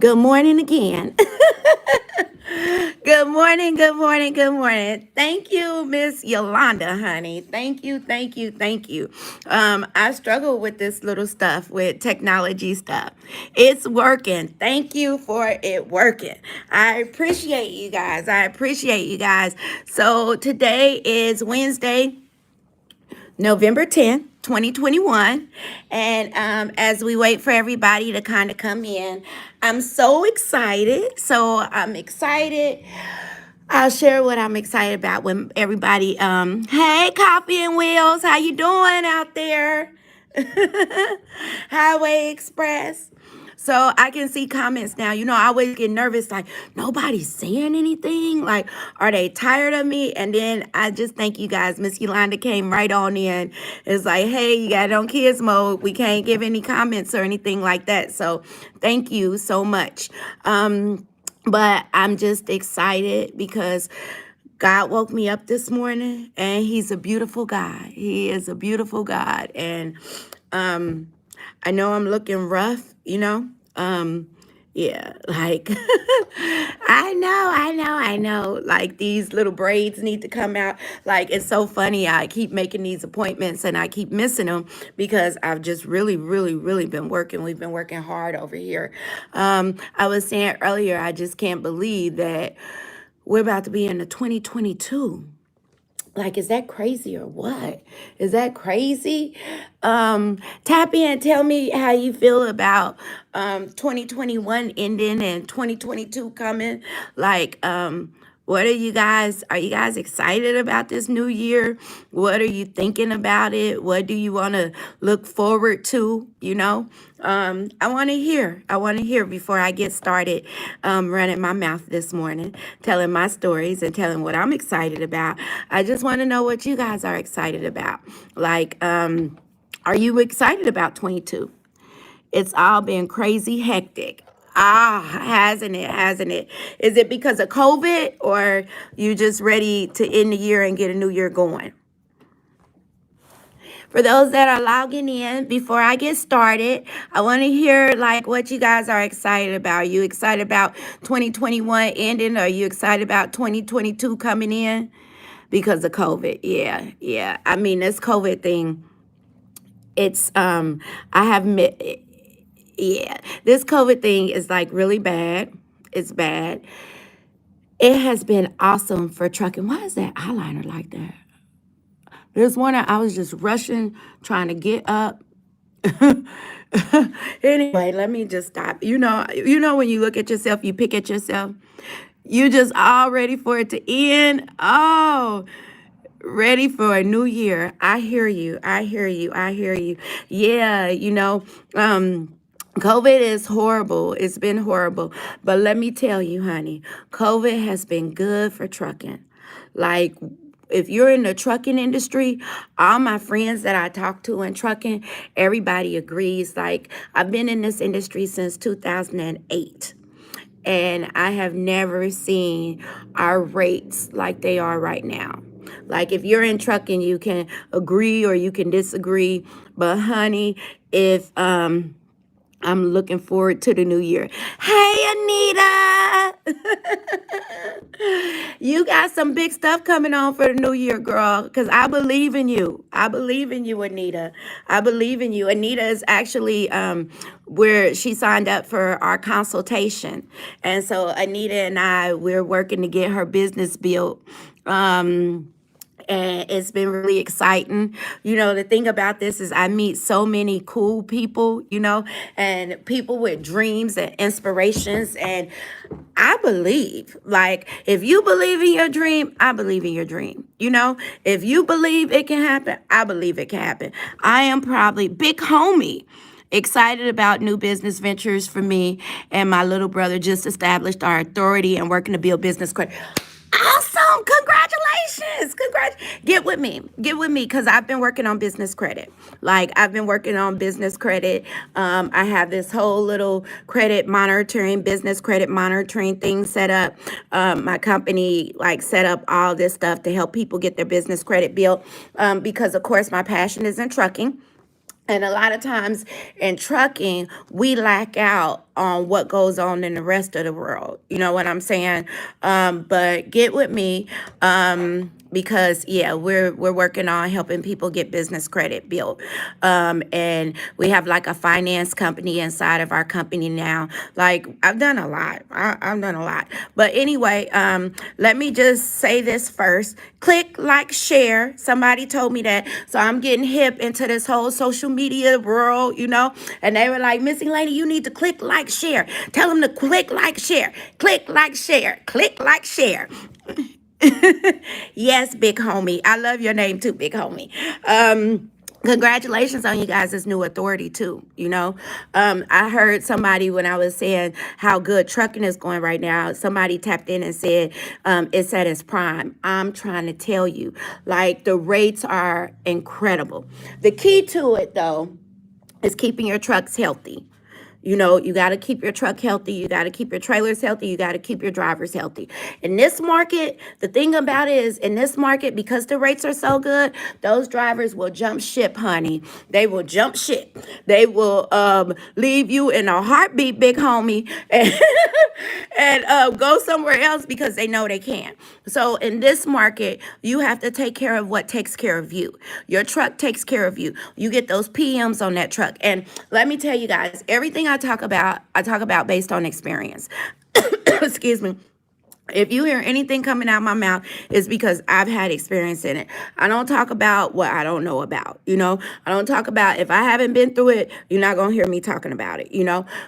Good morning again. Good morning, good morning, good morning. Thank you, Miss Yolanda, honey. Thank you, thank you, thank you. I struggle with this little stuff, with technology stuff. It's working. Thank you for it working. I appreciate you guys. I appreciate you guys. So today is Wednesday, November 10th, 2021. And as we wait for everybody to kind of come in, I'm so excited. I'm excited. I'll share what I'm excited about when everybody, hey, Coffee and Wheels, how you doing out there? Highway Express. So I can see comments now. I always get nervous, like nobody's saying anything. Like, are they tired of me? And then I just thank you guys. Miss Yolanda came right on in. It's like, hey, you got it on kids mode. We can't give any comments or anything like that. So thank you so much. But I'm just excited because God woke me up this morning and he's a beautiful God. He is a beautiful God. And I know I'm looking rough. Yeah, like I know. Like these little braids need to come out. Like it's so funny. I keep making these appointments and I keep missing them because I've just really, really, really been working. We've been working hard over here. I was saying earlier, I just can't believe that we're about to be in the 2022. Like, is that crazy or what? Is that crazy? Tap in, tell me how you feel about 2021 ending and 2022 coming. Like, what are you guys excited about this new year? What are you thinking about it? What do you want to look forward to? I want to hear. I want to hear before I get started running my mouth this morning, telling my stories and telling what I'm excited about. I just want to know what you guys are excited about. Like, are you excited about 22? It's all been crazy hectic. Hasn't it? Hasn't it? Is it because of COVID or you just ready to end the year and get a new year going? For those that are logging in, before I get started, I want to hear like what you guys are excited about. Are you excited about 2021 ending? Or are you excited about 2022 coming in? Because of COVID. Yeah. I mean, this COVID thing, it's I have yeah, this COVID thing is like really bad. It's bad. It has been awesome for trucking. Why is that eyeliner like that? There's one I was just rushing, trying to get up. Anyway, let me just stop. You know when you look at yourself, you pick at yourself. You just all ready for it to end. Oh, ready for a new year. I hear you. I hear you. I hear you. Yeah, COVID is horrible. It's been horrible. But let me tell you, honey, COVID has been good for trucking. Like, if you're in the trucking industry, all my friends that I talk to in trucking, everybody agrees. Like, I've been in this industry since 2008, and I have never seen our rates like they are right now. Like, if you're in trucking, you can agree or you can disagree. But, honey, if I'm looking forward to the new year. Hey, Anita. You got some big stuff coming on for the new year, girl, because I believe in you. I believe in you, Anita. I believe in you. Anita is actually where she signed up for our consultation. And so Anita and we're working to get her business built. And it's been really exciting. The thing about this is I meet so many cool people, and people with dreams and inspirations. And I believe, like, if you believe in your dream, I believe in your dream. If you believe it can happen, I believe it can happen. I am probably big homie. Excited about new business ventures for me and my little brother just established our authority and working to build business credit. Awesome. Congratulations. Get with me because I've been working on business credit. Like, I've been working on business credit. I have this whole little business credit monitoring thing set up. My company like set up all this stuff to help people get their business credit built because, of course, my passion is in trucking. And a lot of times in trucking, we lack out on what goes on in the rest of the world. You know what I'm saying? But get with me. Because yeah, we're working on helping people get business credit built, and we have like a finance company inside of our company now. Like I've done a lot. I've done a lot. But anyway, let me just say this first. Click, like, share. Somebody told me that, so I'm getting hip into this whole social media world, And they were like, Missy Lady, you need to click, like, share. Tell them to click, like, share. Click, like, share. Click, like, share. Yes, big homie. I love your name too, big homie. Congratulations on you guys' new authority too. I heard somebody when I was saying how good trucking is going right now. Somebody tapped in and said it's at its prime. I'm trying to tell you, like the rates are incredible. The key to it though is keeping your trucks healthy. You got to keep your truck healthy. You got to keep your trailers healthy. You got to keep your drivers healthy. In this market, the thing about it is in this market, because the rates are so good, those drivers will jump ship, honey. They will jump ship. They will leave you in a heartbeat, big homie, and go somewhere else because they know they can. So in this market, you have to take care of what takes care of you. Your truck takes care of you. You get those PMs on that truck. And let me tell you guys, everything I talk about based on experience. Excuse me. If you hear anything coming out of my mouth, it's because I've had experience in it. I don't talk about what I don't know about, I don't talk about, if I haven't been through it, you're not going to hear me talking about it.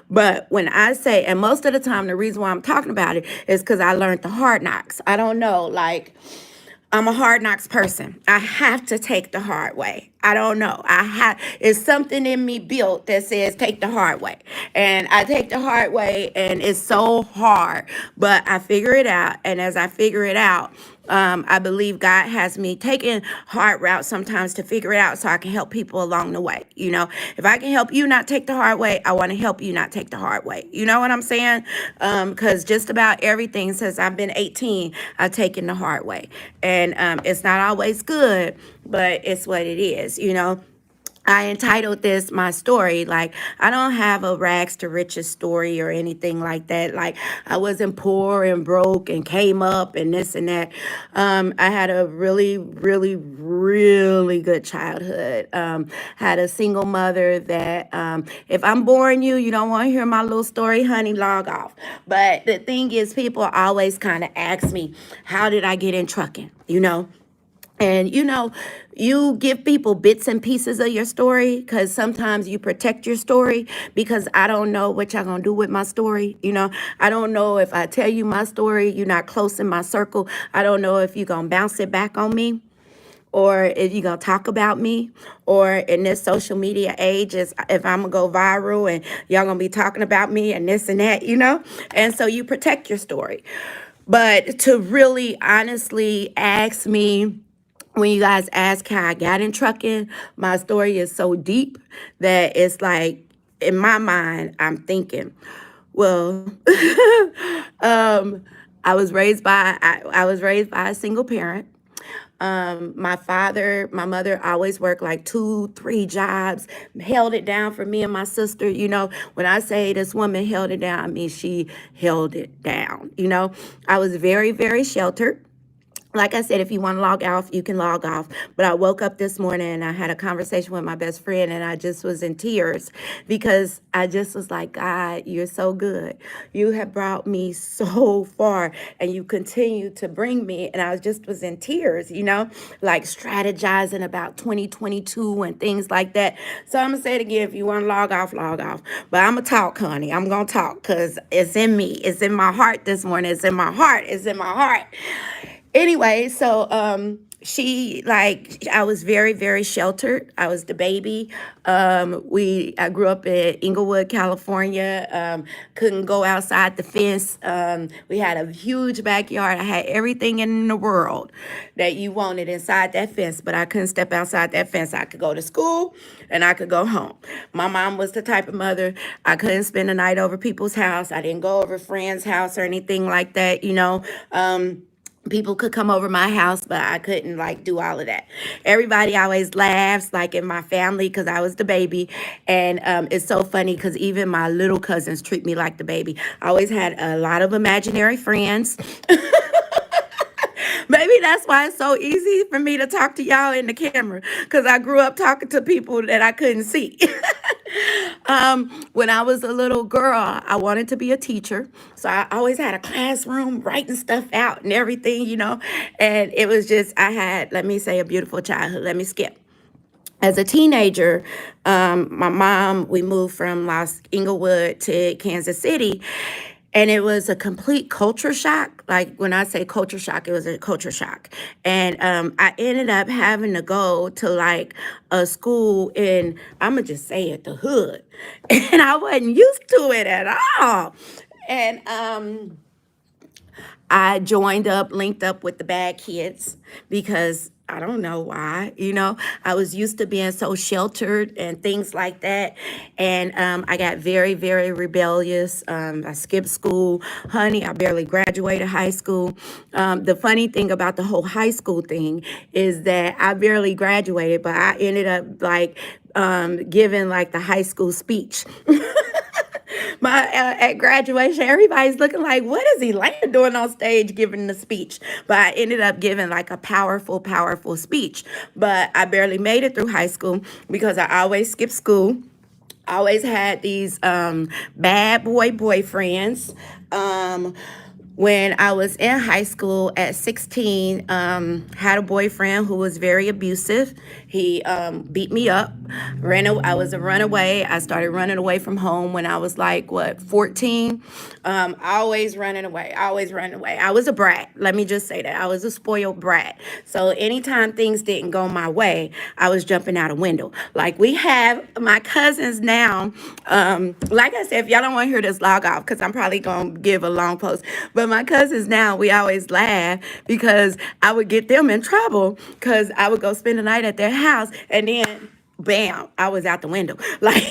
But when I say, and most of the time, the reason why I'm talking about it is because I learned the hard knocks. I don't know, like, I'm a hard knocks person. I have to take the hard way. I don't know. It's something in me built that says take the hard way. And I take the hard way and it's so hard, but I figure it out. And as I figure it out, I believe God has me taking hard routes sometimes to figure it out so I can help people along the way. If I can help you not take the hard way, I want to help you not take the hard way. You know what I'm saying? Because just about everything since I've been 18, I've taken the hard way. And it's not always good, but it's what it is. I entitled this my story. Like, I don't have a rags to riches story or anything like that. Like, I wasn't poor and broke and came up and this and that. I had a really, really, really good childhood. Had a single mother that, if I'm boring you, you don't want to hear my little story, honey, log off. But the thing is, people always kind of ask me, how did I get in trucking? And you give people bits and pieces of your story because sometimes you protect your story because I don't know what y'all gonna do with my story. I don't know if I tell you my story, you're not close in my circle. I don't know if you're gonna bounce it back on me or if you're gonna talk about me, or in this social media age, is if I'm gonna go viral and y'all gonna be talking about me and this and that, And so you protect your story. But to really honestly ask me, when you guys ask how I got in trucking, my story is so deep that it's like, in my mind, I'm thinking, well, I was raised by a single parent. My mother always worked like 2-3 jobs, held it down for me and my sister. When I say this woman held it down, I mean, she held it down. I was very, very sheltered. Like I said, if you want to log off, you can log off. But I woke up this morning and I had a conversation with my best friend and I just was in tears because I just was like, God, you're so good. You have brought me so far and you continue to bring me. And I just was in tears, like strategizing about 2022 and things like that. So I'm going to say it again. If you want to log off, log off. But I'm going to talk, honey. I'm going to talk because it's in me. It's in my heart this morning. It's in my heart. It's in my heart. Anyway, so I was very, very sheltered. I was the baby. I grew up in Inglewood, California. Couldn't go outside the fence. We had a huge backyard. I had everything in the world that you wanted inside that fence, but I couldn't step outside that fence. I could go to school and I could go home. My mom was the type of mother, I couldn't spend the night over people's house. I didn't go over friends' house or anything like that. People could come over my house, but I couldn't like do all of that. Everybody always laughs, like in my family, because I was the baby. And it's so funny because even my little cousins treat me like the baby. I always had a lot of imaginary friends. Maybe that's why it's so easy for me to talk to y'all in the camera, because I grew up talking to people that I couldn't see. When I was a little girl, I wanted to be a teacher. So I always had a classroom writing stuff out and everything, And it was just, I had, let me say, a beautiful childhood. Let me skip. As a teenager, my mom, we moved from Los Inglewood to Kansas City, and it was a complete culture shock. Like when I say culture shock, it was a culture shock. And I ended up having to go to like a school in, I'm gonna just say it, the hood. And I wasn't used to it at all. And I joined up, linked up with the bad kids because I don't know why, I was used to being so sheltered and things like that. And I got very, very rebellious. I skipped school. Honey, I barely graduated high school. The funny thing about the whole high school thing is that I barely graduated, but I ended up like giving like the high school speech. My at graduation, everybody's looking like, what is Elaine doing on stage giving the speech? But I ended up giving like a powerful, powerful speech. But I barely made it through high school because I always skipped school. I always had these bad boy boyfriends. When I was in high school at 16, had a boyfriend who was very abusive. He beat me up. I was a runaway. I started running away from home when I was like, 14? Always running away, always running away. I was a brat. Let me just say that. I was a spoiled brat. So anytime things didn't go my way, I was jumping out a window. Like we have my cousins now. Like I said, if y'all don't want to hear this, log off because I'm probably going to give a long post. But my cousins now, we always laugh because I would get them in trouble because I would go spend the night at their house and then bam, I was out the window. Like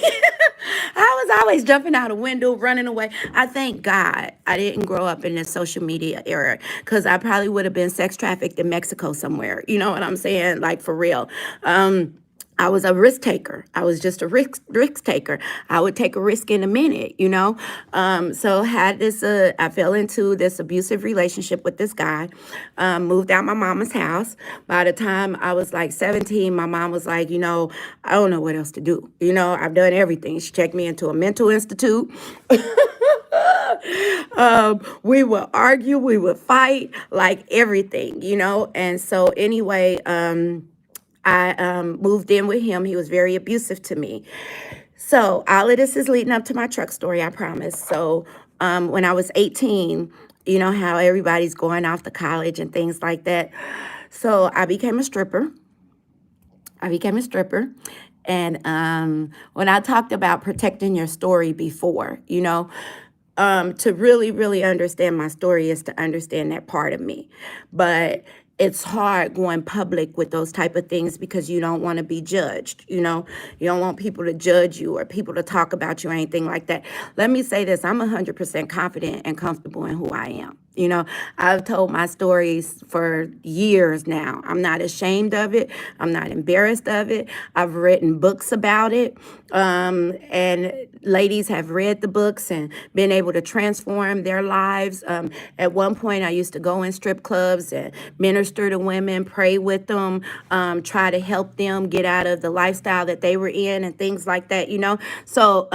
I was always jumping out a window, running away. I thank God I didn't grow up in the social media era because I probably would have been sex trafficked in Mexico somewhere. You know what I'm saying? Like for real. I was a risk taker. I was just a risk taker. I would take a risk in a minute. So had this, I fell into this abusive relationship with this guy, moved out my mama's house. By the time I was like 17, my mom was like, I don't know what else to do. I've done everything. She checked me into a mental institute. We would argue, we would fight, like everything. And so anyway, I moved in with him. He was very abusive to me. So all of this is leading up to my truck story, I promise. So when I was 18, you know how everybody's going off to college and things like that. So I became a stripper. And when I talked about protecting your story before, to really, really understand my story is to understand that part of me. But it's hard going public with those type of things because you don't want to be judged. You don't want people to judge you or people to talk about you or anything like that. Let me say this. I'm 100% confident and comfortable in who I am. I've told my stories for years now. I'm not ashamed of it. I'm not embarrassed of it. I've written books about it. And ladies have read the books and been able to transform their lives. At one point, I used to go in strip clubs and minister to women, pray with them, try to help them get out of the lifestyle that they were in and things like that. So,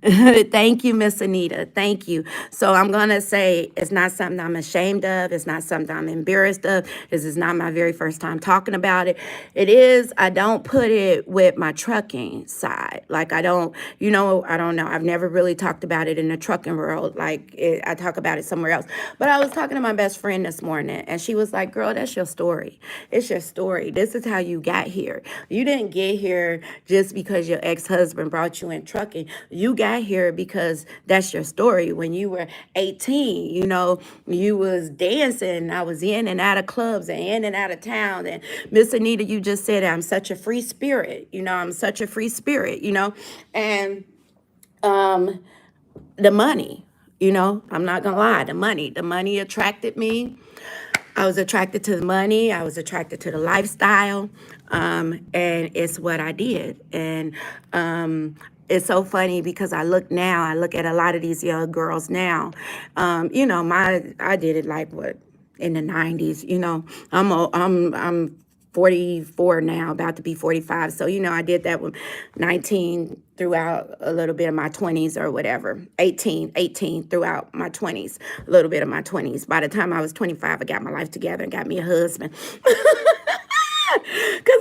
thank you, Miss Anita. Thank you. So I'm going to say it's not something I'm ashamed of. It's not something I'm embarrassed of. This is not my very first time talking about it. It is, I don't put it with my trucking side. Like I don't know. I've never really talked about it in the trucking world. I talk about it somewhere else. But I was talking to my best friend this morning and she was like, girl, that's your story. It's your story. This is how you got here. You didn't get here just because your ex-husband brought you in trucking. You got here because that's your story. When you were 18, you was dancing. I was in and out of clubs and in and out of town. And Miss Anita, you just said, I'm such a free spirit. I'm such a free spirit, and the money. You know, I'm not gonna lie, the money attracted me. I was attracted to the money. I was attracted to the lifestyle, and it's what I did. And it's so funny because I look now. I look at a lot of these young girls now. You know, I did it like what in the '90s. You know, I'm 44 now, about to be 45. So, you know, I did that with 19 throughout a little bit of my 20s or whatever. 18 throughout my 20s, a little bit of my 20s. By the time I was 25, I got my life together and got me a husband. Because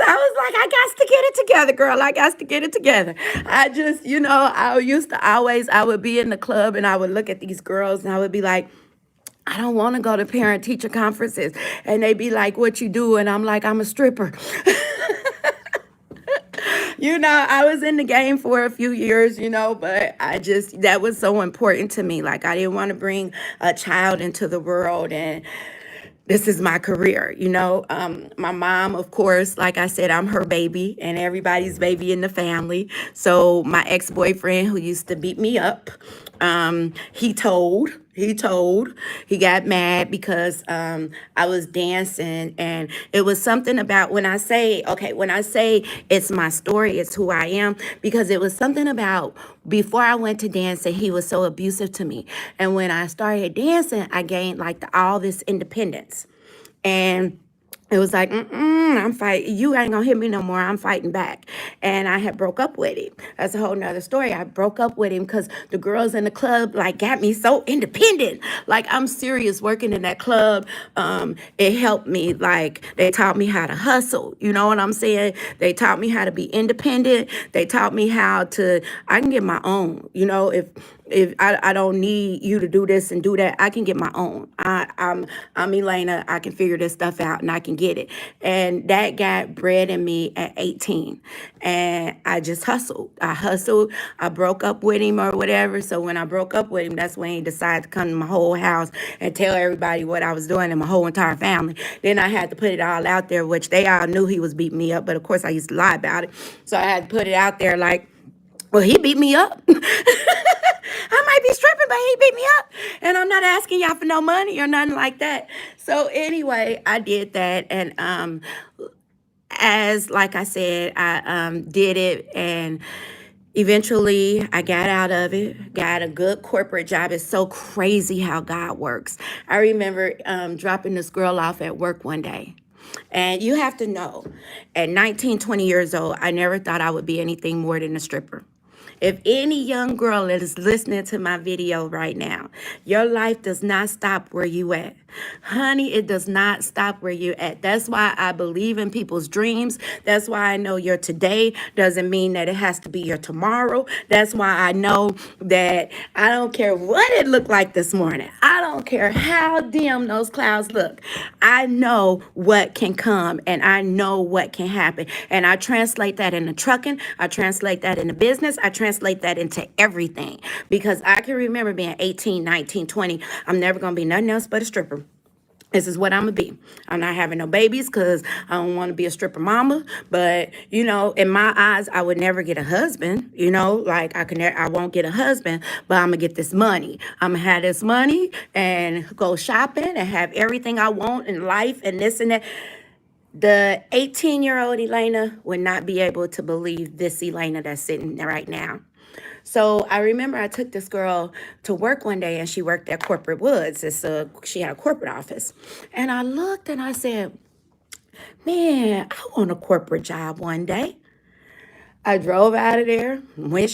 I was like, I got to get it together, girl. I got to get it together. I just, you know, I used to always, I would be in the club and I would look at these girls and I would be like, I don't want to go to parent teacher conferences. And they'd be like, what you do? And I'm like, I'm a stripper. You know, I was in the game for a few years, you know, but that was so important to me. Like, I didn't want to bring a child into the world and this is my career, you know. My mom, of course, like I said, I'm her baby and everybody's baby in the family. So my ex-boyfriend who used to beat me up, he got mad because I was dancing, and it was something about when I say it's my story, it's who I am, because it was something about before I went to dancing, he was so abusive to me. And when I started dancing, I gained like all this independence. And it was like, I'm fighting. You ain't gonna hit me no more. I'm fighting back. And I had broke up with him. That's a whole nother story. I broke up with him because the girls in the club like got me so independent. Like, I'm serious. Working in that club, it helped me. Like, they taught me how to hustle. You know what I'm saying? They taught me how to be independent. They taught me how to. I can get my own. You know, if I don't need you to do this and do that, I can get my own. I'm Elena. I can figure this stuff out and I can get it. And that got bred in me at 18. And I just hustled. I broke up with him or whatever. So when I broke up with him, that's when he decided to come to my whole house and tell everybody what I was doing and my whole entire family. Then I had to put it all out there, which they all knew he was beating me up. But of course, I used to lie about it. So I had to put it out there like, well, he beat me up. I might be stripping, but he beat me up. And I'm not asking y'all for no money or nothing like that. So anyway, I did that. And as like I said, I did it, and eventually I got out of it, got a good corporate job. It's so crazy how God works. I remember dropping this girl off at work one day. And you have to know, at 19, 20 years old, I never thought I would be anything more than a stripper. If any young girl that is listening to my video right now, your life does not stop where you at. Honey, it does not stop where you're at. That's why I believe in people's dreams. That's why I know your today doesn't mean that it has to be your tomorrow. That's why I know that I don't care what it looked like this morning. I don't care how dim those clouds look. I know what can come and I know what can happen. And I translate that into trucking. I translate that into business. I translate that into everything, because I can remember being 18, 19, 20. I'm never going to be nothing else but a stripper. This is what I'm gonna be. I'm not having no babies because I don't want to be a stripper mama. But you know, in my eyes, I would never get a husband. You know, like I won't get a husband, but I'm gonna get this money. I'm gonna have this money and go shopping and have everything I want in life and this and that. The 18-year-old Elena would not be able to believe this Elena that's sitting there right now. So I remember I took this girl to work one day, and she worked at Corporate Woods. She had a corporate office. And I looked and I said, man, I want a corporate job one day. I drove out of there, went